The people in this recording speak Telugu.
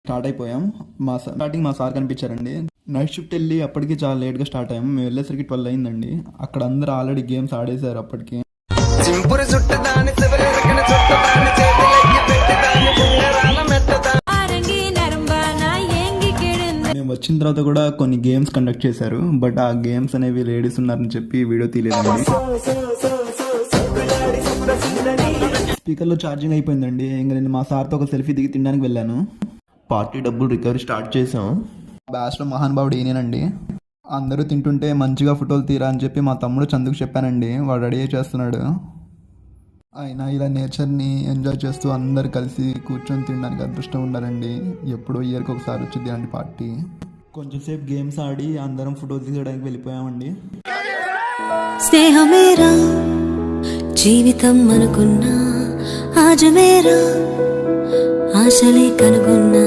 స్టార్ట్ అయిపోయాం. స్టార్టింగ్ మా సార్ కనిపించారండి. నైట్ షిఫ్ట్ వెళ్ళి అప్పటికి చాలా లేట్గా స్టార్ట్ అయ్యాం. మేము వెళ్ళేసరికి 12 అయిందండి. అక్కడ అందరూ ఆల్రెడీ గేమ్స్ ఆడేశారు అప్పటికి. మేము వచ్చిన తర్వాత కూడా కొన్ని గేమ్స్ కండక్ట్ చేశారు. బట్ ఆ గేమ్స్ అనేవి లేడీస్ ఉన్నారని చెప్పి వీడియో తీయలేదండి. స్పీకర్లో ఛార్జింగ్ అయిపోయిందండి. ఇంకా నేను మా సార్తో ఒక సెల్ఫీ దిగి తినడానికి వెళ్ళాను. పార్టీ డబ్బులు రికవరీ స్టార్ట్ చేసాం. బ్యాచ్లో మహానుభావుడు ఈయనండి. అందరూ తింటుంటే మంచిగా ఫోటోలు తీరా అని చెప్పి మా తమ్ముడు చందుకు చెప్పానండి. వాడు రెడీ చేస్తున్నాడు. అయినా ఇలా నేచర్ని ఎంజాయ్ చేస్తూ అందరు కలిసి కూర్చొని తినడానికి అదృష్టం ఉండాలండి. ఎప్పుడో ఇయర్కి ఒకసారి వచ్చింది అండి పార్టీ. కొంచెంసేపు గేమ్స్ ఆడి అందరం ఫోటోలు తీయడానికి వెళ్ళిపోయామండి. స్నేహమేరా జీవితం అనుకున్నా, ఆజమేరా ఆశలే కనుగొన్నా.